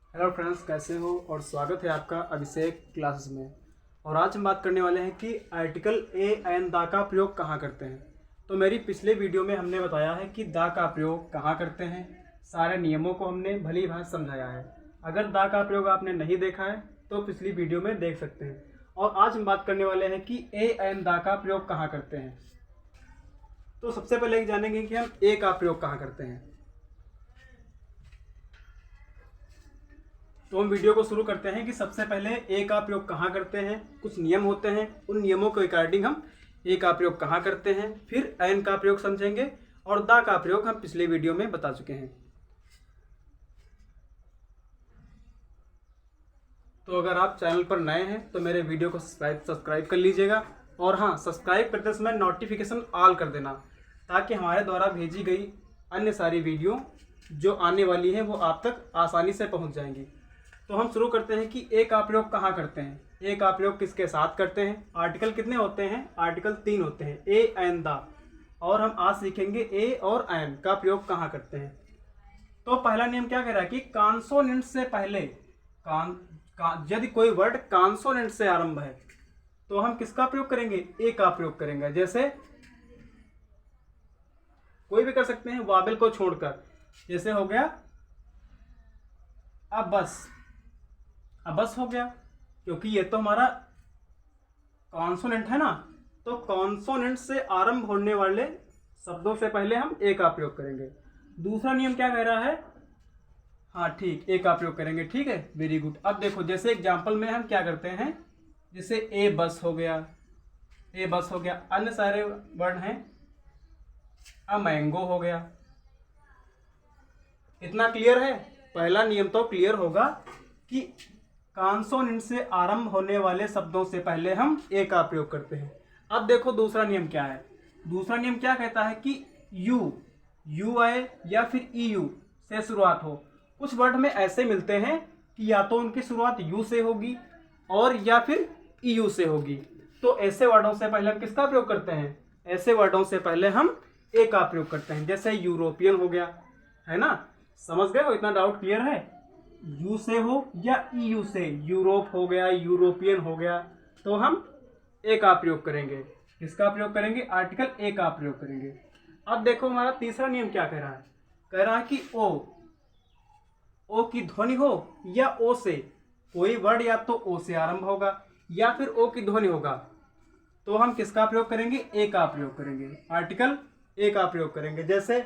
Hello friends, कैसे हो और स्वागत है आपका अभिषेक क्लासेस में। और आज हम बात करने वाले हैं कि आर्टिकल ए एंड दा का प्रयोग कहाँ करते हैं। तो मेरी पिछले वीडियो में हमने बताया है कि दा का प्रयोग कहाँ करते हैं, सारे नियमों को हमने भली भांति समझाया है। अगर दा का प्रयोग आपने नहीं देखा है तो पिछली वीडियो में देख सकते हैं। और आज हम बात करने वाले हैं कि ए एंड दा का प्रयोग कहाँ करते हैं। तो सबसे पहले जानेंगे कि हम ए का प्रयोग कहाँ करते हैं। तो हम वीडियो को शुरू करते हैं कि सबसे पहले ए का प्रयोग कहाँ करते हैं। कुछ नियम होते हैं, उन नियमों के अकॉर्डिंग हम ए का प्रयोग कहाँ करते हैं। फिर एन का प्रयोग समझेंगे और दा का प्रयोग हम पिछले वीडियो में बता चुके हैं। तो अगर आप चैनल पर नए हैं तो मेरे वीडियो को सब्सक्राइब कर लीजिएगा। और हाँ, सब्सक्राइब करते समय नोटिफिकेशन ऑल कर देना, ताकि हमारे द्वारा भेजी गई अन्य सारी वीडियो जो आने वाली है वो आप तक आसानी से पहुंच जाएंगी। तो हम शुरू करते हैं कि ए का प्रयोग कहाँ करते हैं। ए का प्रयोग किसके साथ करते हैं। आर्टिकल कितने होते हैं? आर्टिकल 3 होते हैं, ए एंड दा। और हम आज सीखेंगे ए और एन का प्रयोग कहाँ करते हैं। तो पहला नियम क्या कह रहा है कि कॉन्सोनेंट से पहले यदि कोई वर्ड कॉन्सोनेंट से आरंभ है तो हम किसका प्रयोग करेंगे? ए का प्रयोग करेंगे। जैसे कोई भी कर सकते हैं वाबल को छोड़कर। जैसे हो गया अब बस हो गया, क्योंकि ये तो हमारा कॉन्सोनेंट है ना। तो कॉन्सोनेंट से आरंभ होने वाले शब्दों से पहले हम ए का प्रयोग करेंगे। दूसरा नियम क्या कह रहा है? हाँ ठीक, ए का प्रयोग करेंगे। ठीक है, वेरी गुड। अब देखो, जैसे एग्जाम्पल में हम क्या करते हैं, जैसे ए बस हो गया, अन्य सारे वर्ड हैं, अ मैंगो हो गया। इतना क्लियर है? पहला नियम तो क्लियर होगा कि कॉन्सोनेंट से आरंभ होने वाले शब्दों से पहले हम ए का प्रयोग करते हैं। अब देखो दूसरा नियम क्या है। दूसरा नियम क्या कहता है कि यू आए या फिर ईयू से शुरुआत हो। कुछ वर्ड में ऐसे मिलते हैं कि या तो उनकी शुरुआत यू से होगी और या फिर ईयू से होगी। तो ऐसे वर्डों से पहले हम किसका प्रयोग करते हैं? ऐसे वर्डों से पहले हम ए का प्रयोग करते हैं। जैसे यूरोपियन हो गया, है ना। समझ गए हो? इतना डाउट क्लियर है? यू से हो या ईयू से, यूरोप हो गया, यूरोपियन हो गया, तो हम ए का प्रयोग करेंगे। किसका प्रयोग करेंगे? आर्टिकल ए का प्रयोग करेंगे। अब देखो हमारा तीसरा नियम क्या कह रहा है। कह रहा है कि ओ की ध्वनि हो या ओ से, कोई वर्ड या तो ओ से आरंभ होगा या फिर ओ की ध्वनि होगा, तो हम किसका प्रयोग करेंगे? ए का प्रयोग करेंगे। आर्टिकल ए का प्रयोग करेंगे। जैसे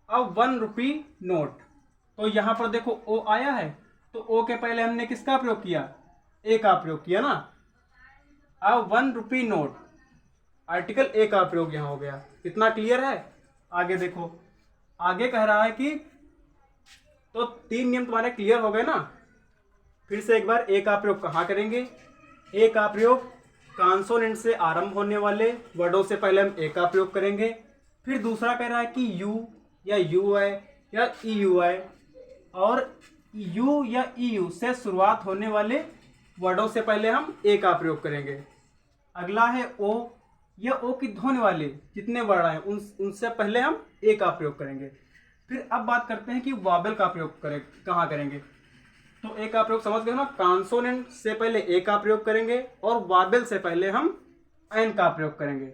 अब 1 रुपी नोट, तो यहां पर देखो ओ आया है, तो ओ के पहले हमने किसका प्रयोग किया? ए का प्रयोग किया ना। अब 1 रुपी नोट, आर्टिकल ए का प्रयोग यहां हो गया। इतना क्लियर है? आगे देखो, आगे कह रहा है कि तो 3 नियम तुम्हारे क्लियर हो गए ना। फिर से एक बार ए का प्रयोग कहाँ करेंगे? ए का प्रयोग कॉन्सोनेंट से आरंभ होने वाले वर्डों से पहले हम ए का प्रयोग करेंगे। फिर दूसरा कह रहा है कि यू या यू आई या ई यू आई, और यू या ई यू से शुरुआत होने वाले वर्डों से पहले हम ए का प्रयोग करेंगे। अगला है ओ या ओ की ध्वनि वाले जितने वर्ड आए उनसे पहले हम ए का प्रयोग करेंगे। फिर अब बात करते हैं कि वाबल का प्रयोग कहाँ करेंगे। तो ए का प्रयोग समझ गए ना। कॉन्सोनेंट से पहले ए का प्रयोग करेंगे और वाबल से पहले हम एन का प्रयोग करेंगे।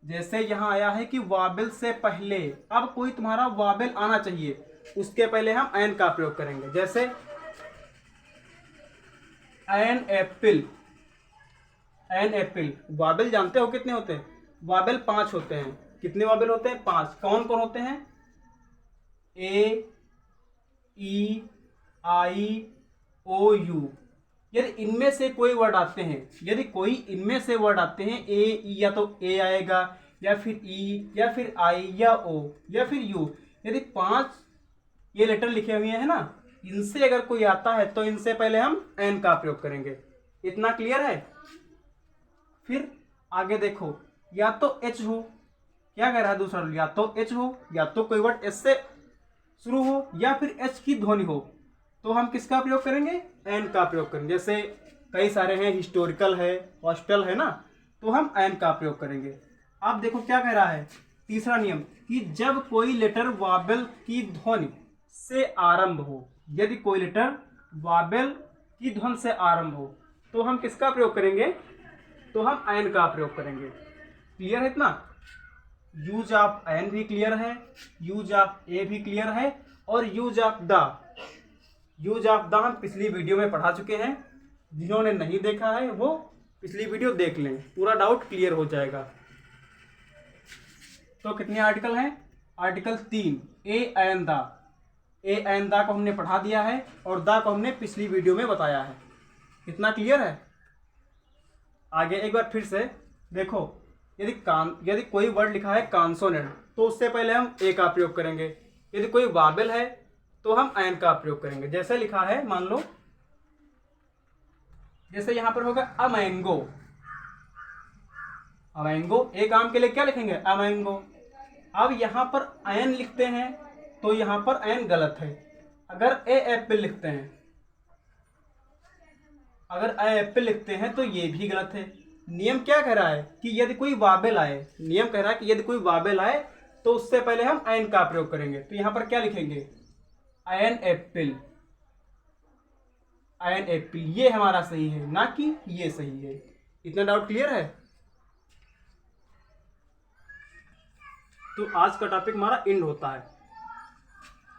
जैसे यहाँ आया है कि वाबल से पहले, अब कोई तुम्हारा वाबल आना चाहिए, उसके पहले हम एन का प्रयोग करेंगे। जैसे एन एप्पल, वाबल जानते हो कितने होते हैं? वाबल 5 होते हैं। कितने वाबल होते हैं? 5। कौन कौन होते हैं? ए, ई, आई, ओ, यू। यदि इनमें से कोई वर्ड आते हैं, ए, ई, या तो ए आएगा या फिर ई या फिर आई या ओ या फिर यू, यदि 5 ये लेटर लिखे हुए हैं ना, इनसे अगर कोई आता है तो इनसे पहले हम एन का प्रयोग करेंगे। इतना क्लियर है? फिर आगे देखो, या तो एच हो, क्या कह रहा है दूसरा रूल? या तो एच हो, या तो कोई वर्ड एच से शुरू हो या फिर एच की ध्वनि हो, तो हम किसका प्रयोग करेंगे? एन का प्रयोग करेंगे। जैसे कई सारे हैं, हिस्टोरिकल है, हॉस्टल है ना, तो हम एन का प्रयोग करेंगे। अब देखो क्या कह रहा है तीसरा नियम, कि जब कोई लेटर वाबल की ध्वनि से आरंभ हो, यदि कोई लेटर वावेल की ध्वनि से आरंभ हो तो हम किसका प्रयोग करेंगे? तो हम एन का प्रयोग करेंगे। क्लियर है इतना? यूज ऑफ एन भी क्लियर है, यूज ऑफ ए भी क्लियर है, और यूज ऑफ द हम पिछली वीडियो में पढ़ा चुके हैं। जिन्होंने नहीं देखा है वो पिछली वीडियो देख लें, पूरा डाउट क्लियर हो जाएगा। तो कितने आर्टिकल हैं? Article 3 A and the. A and the को हमने पढ़ा दिया है और द को हमने पिछली वीडियो में बताया है। कितना क्लियर है? आगे एक बार फिर से देखो, यदि कोई वर्ड लिखा है कॉन्सोनेंट तो उससे पहले हम ए का प्रयोग करेंगे। यदि कोई वावेल है तो हम एन का प्रयोग करेंगे। जैसे लिखा है, मान लो जैसे यहां पर होगा अ मैंगो। एक आम के लिए क्या लिखेंगे? A mango. अब यहां पर एन लिखते हैं तो यहां पर एन गलत है। अगर ए एप्पल लिखते हैं तो ये भी गलत है। नियम क्या कह रहा है कि यदि कोई वावेल आए तो उससे पहले हम एन का प्रयोग करेंगे। तो यहां पर क्या लिखेंगे? An apple. ये हमारा सही है, ना कि ये सही है। इतना डाउट क्लियर है? तो आज का टॉपिक हमारा एंड होता है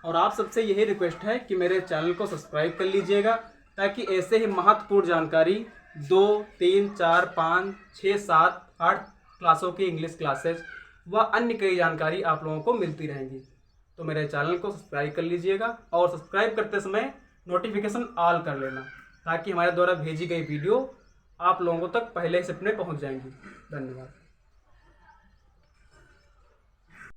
और आप सबसे यही रिक्वेस्ट है कि मेरे चैनल को सब्सक्राइब कर लीजिएगा, ताकि ऐसे ही महत्वपूर्ण जानकारी 2, 3, 4, 5, 6, 7, 8 क्लासों की इंग्लिश क्लासेस व अन्य कई जानकारी आप लोगों को मिलती रहेंगी। तो मेरे चैनल को सब्सक्राइब कर लीजिएगा और सब्सक्राइब करते समय नोटिफिकेशन ऑल कर लेना, ताकि हमारे द्वारा भेजी गई वीडियो आप लोगों तक पहले से अपने पहुंच जाएंगी। धन्यवाद।